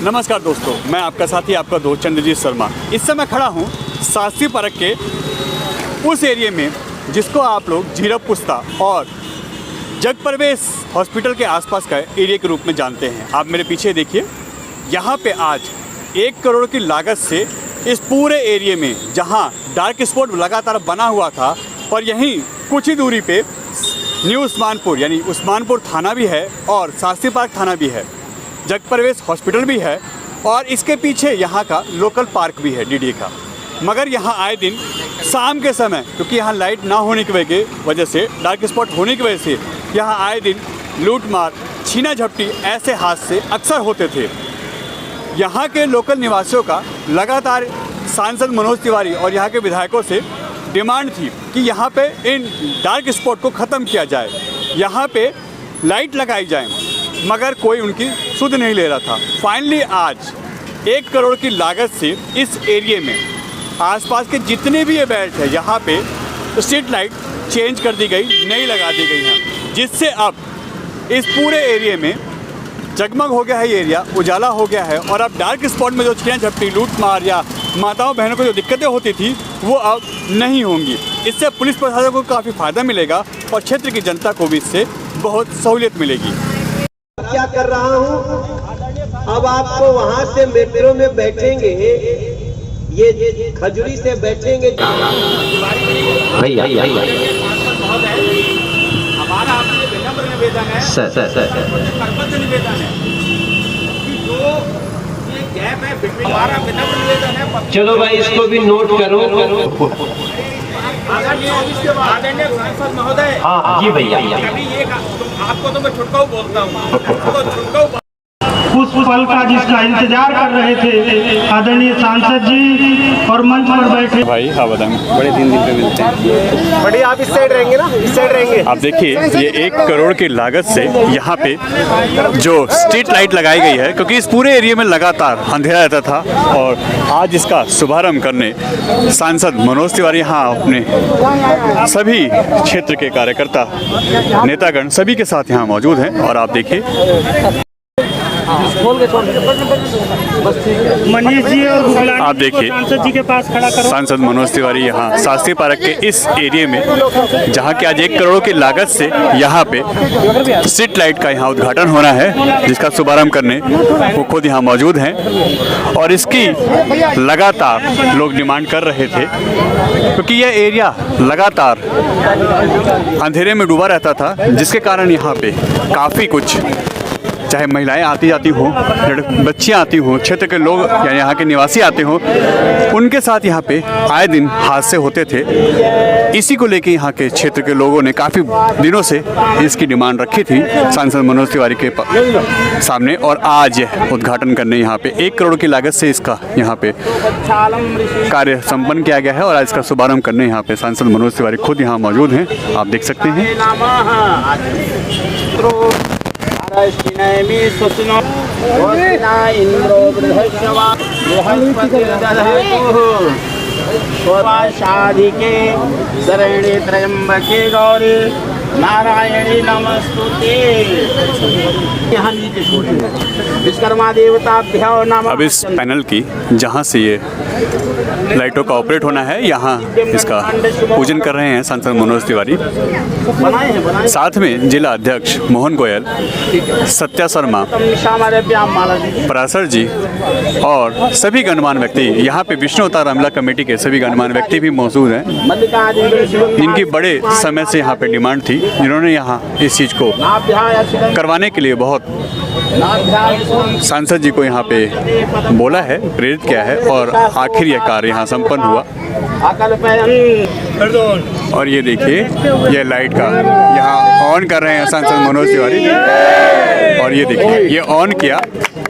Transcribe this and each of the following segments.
नमस्कार दोस्तों, मैं आपका साथी आपका दोस्त चंद्रजीत शर्मा। इस समय खड़ा हूँ शास्त्री पार्क के उस एरिया में जिसको आप लोग झीरम पुस्ता और जगप्रवेश हॉस्पिटल के आसपास का एरिया के रूप में जानते हैं। आप मेरे पीछे देखिए, यहाँ पे आज 1 करोड़ की लागत से इस पूरे एरिया में जहाँ डार्क स्पॉट लगातार बना हुआ था और यहीं कुछ ही दूरी पे न्यू उस्मानपुर यानी उस्मानपुर थाना भी है और शास्त्री पार्क थाना भी है, जगप्रवेश हॉस्पिटल भी है और इसके पीछे यहाँ का लोकल पार्क भी है डीडी का। मगर यहाँ आए दिन शाम के समय, क्योंकि यहाँ लाइट ना होने की वजह से, डार्क स्पॉट होने की वजह से यहाँ आए दिन लूट मार, छीना झपटी ऐसे हादसे अक्सर होते थे। यहाँ के लोकल निवासियों का लगातार सांसद मनोज तिवारी और यहाँ के विधायकों से डिमांड थी कि यहाँ पे इन डार्क स्पॉट को ख़त्म किया जाए, यहाँ पे लाइट लगाई जाए, मगर कोई उनकी सुध नहीं ले रहा था। फाइनली आज 1 करोड़ की लागत से इस एरिया में आसपास के जितने भी ये बेल्ट है यहाँ पे स्ट्रीट लाइट चेंज कर दी गई, नई लगा दी गई हैं, जिससे अब इस पूरे एरिया में जगमग हो गया है, ये एरिया उजाला हो गया है। और अब डार्क स्पॉट में जो छीना झपटी, लूट मार या माताओं बहनों को जो दिक्कतें होती थी वो अब नहीं होंगी। इससे पुलिस प्रशासन को काफ़ी फ़ायदा मिलेगा और क्षेत्र की जनता को भी इससे बहुत सहूलियत मिलेगी। क्या कर रहा हूँ, अब आपको वहाँ से मेट्रो में बैठेंगे, ये खजुरी से बैठेंगे। हमारा आपसे विनम्र निवेदन है, कर्तव्य निवेदन है कि जो ये गैप है बिटवीन, हमारा विनम्र निवेदन है। चलो भाई, इसको भी नोट करो। आदरणीय सांसद महोदय, जी भैया, अभी ये आपको तो मैं छुटकाऊ बोलता हूँ, तो छुटकाऊ उस पल का जिसका इंतजार कर रहे थे आदरणीय सांसद जी और मंच पर बैठे भाई। हाँ बताएं, बड़े दिन पे मिलते हैं। बड़े आप इस साइड रहेंगे ना, इस साइड रहेंगे। आप देखिए, ये 1 करोड़ की लागत से यहाँ पे जो स्ट्रीट लाइट लगाई गई है, क्योंकि इस पूरे एरिया में लगातार अंधेरा रहता था और आज इसका शुभारंभ करने सांसद मनोज तिवारी यहाँ अपने सभी क्षेत्र के कार्यकर्ता, नेतागण सभी के साथ यहाँ मौजूद हैं। और आप देखिए, मनीष जी और आप देखिए, सांसद जी के पास खड़ा करो। सांसद मनोज तिवारी यहाँ शास्त्री पार्क के इस एरिया में जहाँ की आज 1 करोड़ की लागत से यहाँ पे स्ट्रीट लाइट का यहाँ उद्घाटन होना है, जिसका शुभारंभ करने वो खुद यहाँ मौजूद हैं। और इसकी लगातार लोग डिमांड कर रहे थे, क्योंकि यह एरिया लगातार अंधेरे में डूबा रहता था, जिसके कारण यहाँ पे काफ़ी कुछ, चाहे महिलाएं आती जाती हों, बच्चियां आती हों, क्षेत्र के लोग या यहाँ के निवासी आते हों, उनके साथ यहाँ पे आए दिन हादसे होते थे। इसी को लेके यहाँ के क्षेत्र के लोगों ने काफ़ी दिनों से इसकी डिमांड रखी थी सांसद मनोज तिवारी के सामने, और आज यह उद्घाटन करने यहाँ पे 1 करोड़ की लागत से इसका यहाँ पे कार्य संपन्न किया गया है। और आज इसका शुभारंभ करने यहाँ पे सांसद मनोज तिवारी खुद यहाँ मौजूद हैं, आप देख सकते हैं। शादी शरणे त्र्यंबके गौरी नारायणी नमस्तुते। यहाँ नीचे विश्वकर्मा देवताभ्यो नमः। अब इस पैनल की जहाँ से ये लाइटों का ऑपरेट होना है, यहाँ इसका पूजन कर रहे हैं सांसद मनोज तिवारी। साथ में जिला अध्यक्ष मोहन गोयल, सत्या शर्मा, पराशर जी और सभी गणमान्य व्यक्ति, यहाँ पे विष्णु अवतार रामलीला कमेटी के सभी गणमान्य व्यक्ति भी मौजूद हैं, जिनकी बड़े समय से यहाँ पे डिमांड थी, जिन्होंने यहाँ इस चीज़ को करवाने के लिए बहुत सांसद जी को यहाँ पे बोला है, प्रेरित किया है और आखिर यह कार्य यहाँ संपन्न हुआ। और ये देखिए, ये लाइट का यहाँ ऑन कर रहे हैं सांसद मनोज तिवारी, और ये देखिए ये ऑन किया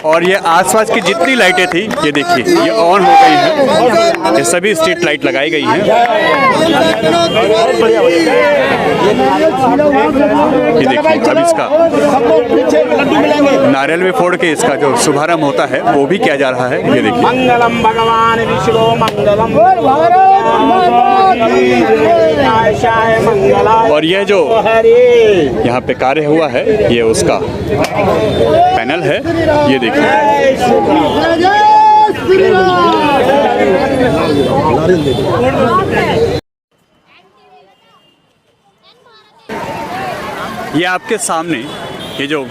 और ये आसपास की जितनी लाइटें थी ये देखिए ये ऑन हो गई हैं, ये सभी स्ट्रीट लाइट लगाई गई हैं। ये देखिए अब इसका नारियल में फोड़ के इसका जो शुभारंभ होता है वो भी किया जा रहा है। ये देखिए मंगलम भगवान विष्णु मंगलम और यह जो यहाँ पे कार्य हुआ है ये उसका पैनल है, ये देखिए। ये आपके सामने ये जो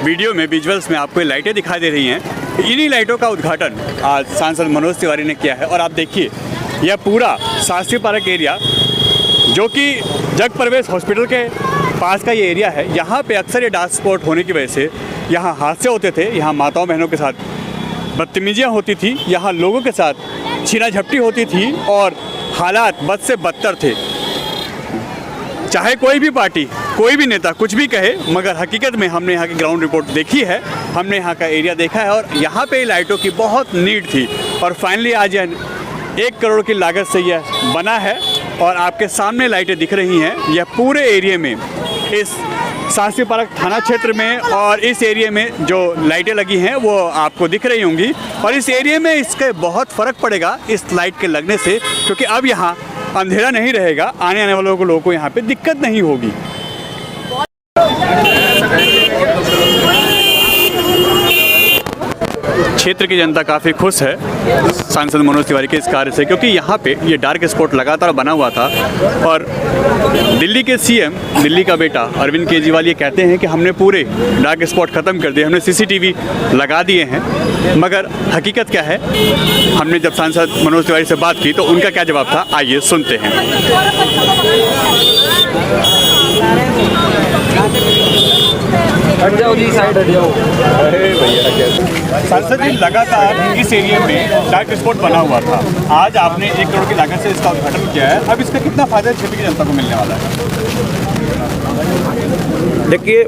वीडियो में विजुअल्स में आपको ये लाइटें दिखाई दे रही हैं, इन्हीं लाइटों का उद्घाटन आज सांसद मनोज तिवारी ने किया है। और आप देखिए यह पूरा शास्त्री पार्क एरिया जो कि जग प्रवेश हॉस्पिटल के पास का ये एरिया है, यहाँ पे अक्सर ये डार्क स्पॉट होने की वजह से यहाँ हादसे होते थे, यहाँ माताओं बहनों के साथ बदतमीजियाँ होती थी, यहाँ लोगों के साथ छीना झपटी होती थी और हालात बद से बदतर थे। चाहे कोई भी पार्टी, कोई भी नेता कुछ भी कहे, मगर हकीकत में हमने यहाँ की ग्राउंड रिपोर्ट देखी है, हमने यहाँ का एरिया देखा है और यहाँ पे लाइटों की बहुत नीड थी और फाइनली आज यह 1 करोड़ की लागत से यह बना है और आपके सामने लाइटें दिख रही हैं। यह पूरे एरिया में, इस शास्त्री पार्क थाना क्षेत्र में और इस एरिया में जो लाइटें लगी हैं वो आपको दिख रही होंगी और इस एरिया में इसके बहुत फ़र्क पड़ेगा इस लाइट के लगने से, क्योंकि अब यहाँ अंधेरा नहीं रहेगा, आने वाले लोगों को यहाँ पे दिक्कत नहीं होगी। क्षेत्र की जनता काफ़ी खुश है सांसद मनोज तिवारी के इस कार्य से, क्योंकि यहाँ पे ये डार्क स्पॉट लगातार बना हुआ था और दिल्ली के सीएम, दिल्ली का बेटा अरविंद केजरीवाल ये कहते हैं कि हमने पूरे डार्क स्पॉट ख़त्म कर दिए, हमने सीसीटीवी लगा दिए हैं, मगर हकीकत क्या है? हमने जब सांसद मनोज तिवारी से बात की तो उनका क्या जवाब था, आइए सुनते हैं। हट जाओ जी, साइड हट जाओ। अरे भैया, सांसद जी लगातार इस एरिया में डार्क स्पॉट बना हुआ था, आज आपने 1 करोड़ की लागत से इसका उद्घाटन किया है, अब इसका कितना फायदा क्षेत्र की जनता को मिलने वाला है? देखिए,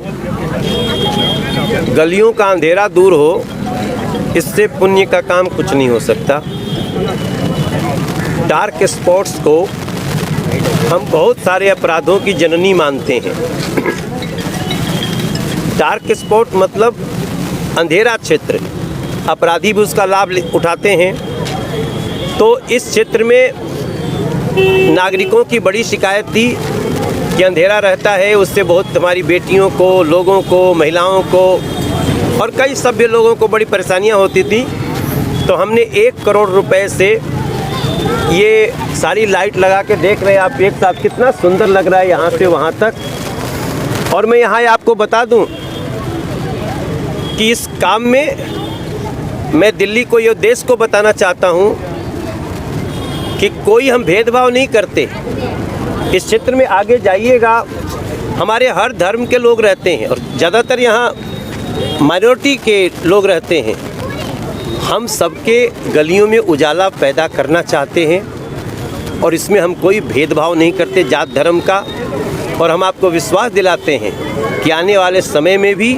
गलियों का अंधेरा दूर हो, इससे पुण्य का काम कुछ नहीं हो सकता। डार्क स्पॉट्स को हम बहुत सारे अपराधों की जननी मानते हैं। डार्क स्पॉट मतलब अंधेरा क्षेत्र, अपराधी भी उसका लाभ उठाते हैं। तो इस क्षेत्र में नागरिकों की बड़ी शिकायत थी कि अंधेरा रहता है, उससे बहुत हमारी बेटियों को, लोगों को, महिलाओं को और कई सभ्य लोगों को बड़ी परेशानियां होती थी। तो हमने 1 करोड़ रुपए से ये सारी लाइट लगा के, देख रहे हैं आप एक साथ कितना सुंदर लग रहा है यहाँ से वहाँ तक। और मैं यहाँ आपको बता दूँ कि इस काम में मैं दिल्ली को, ये देश को बताना चाहता हूँ कि कोई हम भेदभाव नहीं करते। इस क्षेत्र में आगे जाइएगा, हमारे हर धर्म के लोग रहते हैं और ज़्यादातर यहाँ माइनॉरिटी के लोग रहते हैं। हम सबके गलियों में उजाला पैदा करना चाहते हैं और इसमें हम कोई भेदभाव नहीं करते जात धर्म का। और हम आपको विश्वास दिलाते हैं कि आने वाले समय में भी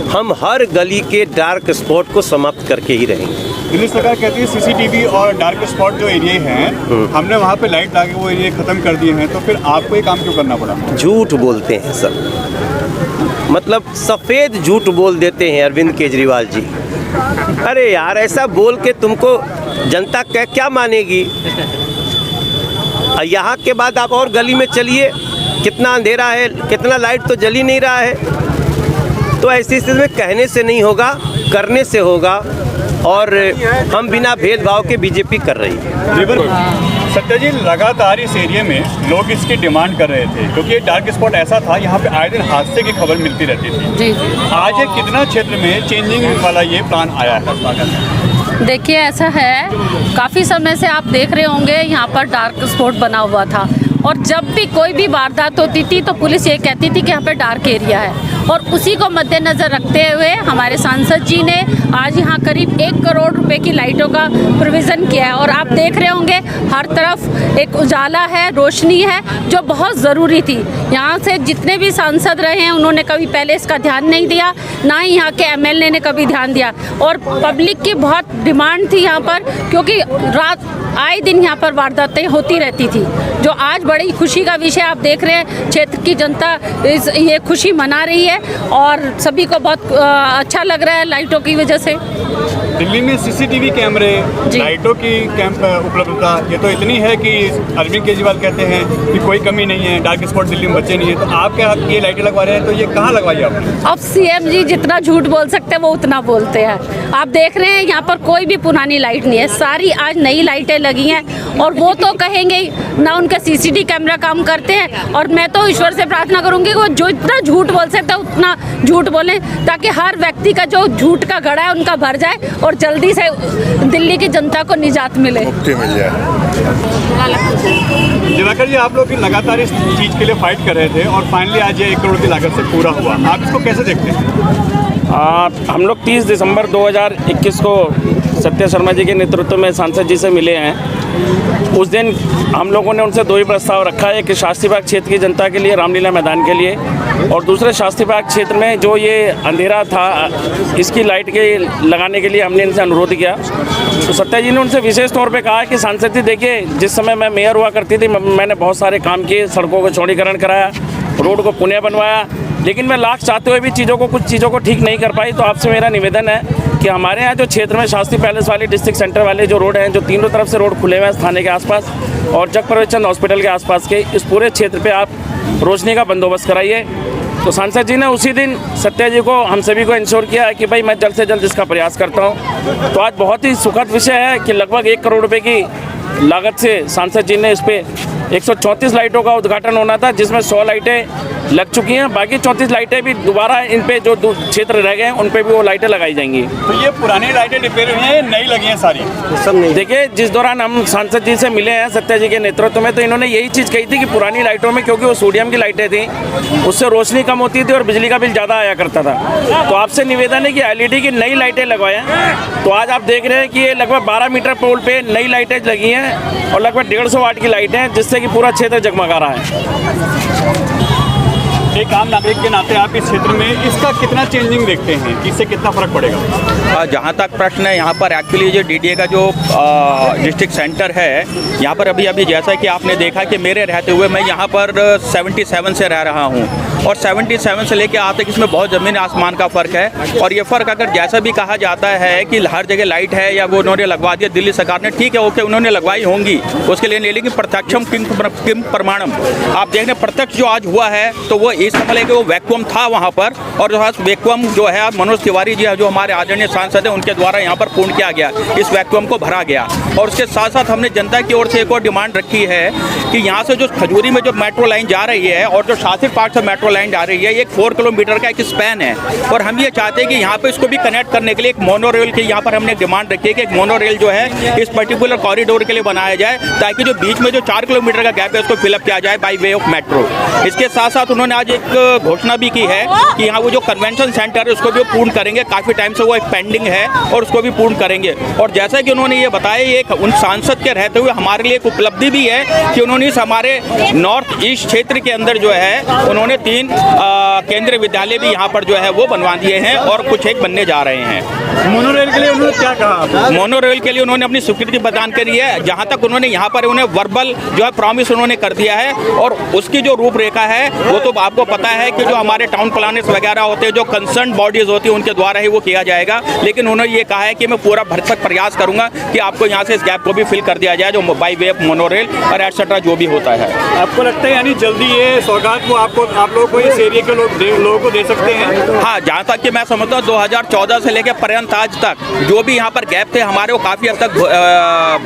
हम हर गली के डार्क स्पॉट को समाप्त करके ही रहेंगे। दिल्ली सरकार कहती है सीसीटीवी और डार्क स्पॉट जो एरिया हैं, हमने वहाँ पे लाइट लगा के वो एरिया ख़त्म कर दिए हैं, तो फिर आपको ये काम क्यों करना पड़ा? झूठ बोलते हैं सब, मतलब सफ़ेद झूठ बोल देते हैं अरविंद केजरीवाल जी। अरे यार, ऐसा बोल के तुमको जनता क्या मानेगी? यहाँ के बाद आप और गली में चलिए, कितना अंधेरा है, कितना लाइट तो जल ही नहीं रहा है। तो ऐसी स्थिति में कहने से नहीं होगा, करने से होगा। और हम बिना भेदभाव के बीजेपी कर रही है। सत्या जी, लगातार इस एरिया में लोग इसकी डिमांड कर रहे थे, क्योंकि ये डार्क स्पॉट ऐसा था, यहाँ पे आए दिन हादसे की खबर मिलती रहती थी। जी। आज ये कितना क्षेत्र में चेंजिंग वाला ये प्लान आया है? देखिए, ऐसा है, काफ़ी समय से आप देख रहे होंगे यहाँ पर डार्क स्पॉट बना हुआ था और जब भी कोई भी वारदात होती थी तो पुलिस ये कहती थी कि यहाँ पर डार्क एरिया है। और उसी को मद्देनज़र रखते हुए हमारे सांसद जी ने आज यहाँ करीब 1 करोड़ रुपए की लाइटों का प्रोविज़न किया है। और आप देख रहे होंगे हर तरफ एक उजाला है, रोशनी है, जो बहुत ज़रूरी थी। यहाँ से जितने भी सांसद रहे हैं उन्होंने कभी पहले इसका ध्यान नहीं दिया, ना ही यहाँ के एमएलए ने कभी ध्यान दिया। और पब्लिक की बहुत डिमांड थी यहाँ पर, क्योंकि रात आए दिन यहाँ पर वारदातें होती रहती थी, जो आज बड़ी खुशी का विषय आप देख रहे हैं। क्षेत्र की जनता ये खुशी मना रही है और सभी को बहुत अच्छा लग रहा है लाइटों की वजह से। दिल्ली में सीसीटीवी कैमरे, जी। लाइटों की कैंप उपलब्धता ये तो इतनी है कि अरविंद केजरीवाल कहते हैं कि कोई कमी नहीं है, डार्क स्पॉट दिल्ली में बचे नहीं है। तो आप क्या ये लाइटें लगवा रहे हैं, तो ये कहाँ लगवाई आपने? अब सीएम जी जितना झूठ बोल सकते हैं वो उतना बोलते हैं। आप देख रहे हैं यहाँ पर कोई भी पुरानी लाइट नहीं है, सारी आज नई लाइटें लगी हैं। और वो तो कहेंगे ना उनका सीसीटीवी कैमरा काम करते हैं। और मैं तो ईश्वर से प्रार्थना करूंगी कि वो जो इतना झूठ बोल सकते हैं उतना झूठ बोलें, ताकि हर व्यक्ति का जो झूठ का घड़ा है उनका भर जाए और जल्दी से दिल्ली की जनता को निजात मिले। दिवाकर जी, आप लोग लगातार इस चीज़ के लिए फाइट कर रहे थे और फाइनली आज ये 1 करोड़ की लागत से पूरा हुआ। आप इसको कैसे देखते हैं? हम लोग 30 दिसंबर 2021 को सत्य शर्मा जी के नेतृत्व में सांसद जी से मिले हैं। उस दिन हम लोगों ने उनसे 2 ही प्रस्ताव रखा है कि शास्त्री बाग क्षेत्र की जनता के लिए, रामलीला मैदान के लिए, और दूसरे शास्त्री बाग क्षेत्र में जो ये अंधेरा था इसकी लाइट के लगाने के लिए हमने इनसे अनुरोध किया। तो सत्या जी ने उनसे विशेष तौर पे कहा कि सांसद जी देखिए, जिस समय मैं मेयर हुआ करती थी मैंने बहुत सारे काम किए, सड़कों को चौड़ीकरण कराया, रोड को पुनः बनवाया, लेकिन मैं लाख चाहते हुए भी कुछ चीज़ों को ठीक नहीं कर पाई। तो आपसे मेरा निवेदन है कि हमारे यहाँ जो क्षेत्र में शास्त्री पैलेस वाली डिस्ट्रिक्ट सेंटर वाले जो रोड हैं, जो तीनों तरफ से रोड खुले हुए हैं थाने के आसपास और जगप्रवेश चंद हॉस्पिटल के आसपास के, इस पूरे क्षेत्र पे आप रोशनी का बंदोबस्त कराइए। तो सांसद जी ने उसी दिन सत्या जी को, हम सभी को इंश्योर किया है कि भाई मैं जल्द से जल्द इसका प्रयास करता हूँ। तो आज बहुत ही सुखद विषय है कि लगभग 1 करोड़ रुपये की लागत से सांसद जी ने इस पर 134 लाइटों का उद्घाटन होना था, जिसमें 100 लाइटें लग चुकी हैं। बाकी 34 लाइटें भी दोबारा इन पे जो क्षेत्र रह गए हैं उन पे भी वो लाइटें लगाई जाएंगी। तो ये पुरानी लाइटें रिपेयर हुई हैं, नई लगी हैं सारी? सब नहीं। देखिए, जिस दौरान हम सांसद जी से मिले हैं सत्या जी के नेतृत्व में, तो इन्होंने यही चीज़ कही थी कि पुरानी लाइटों में, क्योंकि वो सोडियम की लाइटें थी, उससे रोशनी कम होती थी और बिजली का बिल ज़्यादा आया करता था। तो आपसे निवेदन है कि LED की नई लाइटें लगवाएं। तो आज आप देख रहे हैं कि ये लगभग 12 मीटर पोल पे नई लाइटें लगी हैं और लगभग 150 वाट की लाइटें हैं, जिससे कि पूरा क्षेत्र जगमगा रहा है। एक आम नागरिक के नाते आप इस क्षेत्र में इसका कितना चेंजिंग देखते हैं, इससे कितना फर्क पड़ेगा? जहाँ तक प्रश्न है, यहाँ पर एक्चुअली जो DDA का जो डिस्ट्रिक्ट सेंटर है, यहाँ पर अभी जैसा कि आपने देखा कि मेरे रहते हुए मैं यहाँ पर 77 से रह रहा हूँ और 77 से लेकर आज तक इसमें बहुत ज़मीन आसमान का फ़र्क है। और ये फ़र्क अगर जैसा भी कहा जाता है कि हर जगह लाइट है या वो उन्होंने लगवा दिया दिल्ली सरकार ने, ठीक है, ओके, उन्होंने लगवाई होंगी, उसके लिए नहीं, लेकिन प्रत्यक्षम किम प्रमाणम। आप देख रहे हैं प्रत्यक्ष जो आज हुआ है, तो वो इस समझ कि वो वैक्यूम था वहाँ पर, और जो है वैक्यूम जो है मनोज तिवारी जी जो हमारे आदरणीय सांसद हैं उनके द्वारा यहाँ पर पूर्ण किया गया, इस वैक्यूम को भरा गया। और उसके साथ साथ हमने जनता की ओर से एक और डिमांड रखी है कि यहाँ से जो खजूरी में जो मेट्रो लाइन जा रही है और जो शास्त्री पार्क से मेट्रो लाइन जा रही है, ये 4 किलोमीटर का एक स्पैन है, और हम ये चाहते हैं कि यहाँ पे इसको भी कनेक्ट करने के लिए एक मोनो रेल की यहाँ पर हमने डिमांड रखी है कि एक मोनो रेल जो है इस पर्टिकुलर कॉरिडोर के लिए बनाया जाए, ताकि जो बीच में जो 4 किलोमीटर का गैप है उसको फिलअप किया जाए बाई वे ऑफ मेट्रो। इसके साथ साथ उन्होंने आज एक घोषणा भी की है कि यहाँ वो जो कन्वेंशन सेंटर है उसको भी पूर्ण करेंगे, काफ़ी टाइम से वो एक पेंडिंग है और उसको भी पूर्ण करेंगे। और जैसा कि उन्होंने ये बताया, ये उन सांसद के रहते हुए हमारे लिए एक उपलब्धि भी है कि उन्होंने इस हमारे नॉर्थ ईस्ट क्षेत्र के अंदर जो है उन्होंने 3 केंद्रीय विद्यालय भी यहाँ पर जो है वो बनवा दिए हैं और कुछ एक बनने जा रहे हैं। मोनो रेल के लिए उन्होंने क्या कहा? मोनो रेल के लिए उन्होंने अपनी स्वीकृति प्रदान करी है। जहाँ तक उन्होंने यहाँ पर उन्हें वर्बल जो है प्रॉमिस उन्होंने कर दिया है, और उसकी जो रूपरेखा है वो तो आपको पता है कि जो हमारे टाउन प्लानर्स वगैरह होते हैं, जो कंसर्न बॉडीज होती है, उनके द्वारा ही वो किया जाएगा। लेकिन उन्होंने ये कहा है कि मैं पूरा भरसक प्रयास करूंगा कि आपको यहाँ से इस गैप को भी फिल कर दिया जाए, जो by way of mono rail और एटसेट्रा जो भी होता है। आपको लगता है यानी जल्दी ये सौगात वो आप लोगों को इस एरिया के लोगों को दे सकते हैं? हाँ, जहाँ तक कि मैं समझता हूँ 2014 से लेकर पर्यंत आज तक जो भी यहाँ पर गैप थे हमारे, वो काफ़ी हद तक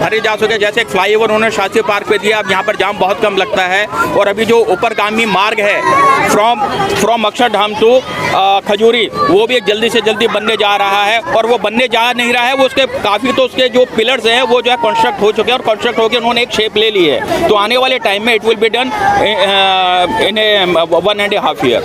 भरे जा सके। जैसे एक फ्लाईओवर उन्होंने शास्त्री पार्क पे दिया, अब यहाँ पर जाम बहुत कम लगता है। और अभी जो ऊपरगामी मार्ग है फ्रॉम अक्षरधाम टू खजूरी, वो भी एक जल्दी से जल्दी बनने जा रहा है, और वो बनने जा नहीं रहा है, वो उसके काफ़ी तो उसके जो पिलर्स हैं वो जो है कंस्ट्रक्ट हो चुके हैं, और कंस्ट्रक्ट होकर उन्होंने एक शेप ले ली है। तो आने वाले टाइम में it will be done in 1.5 year.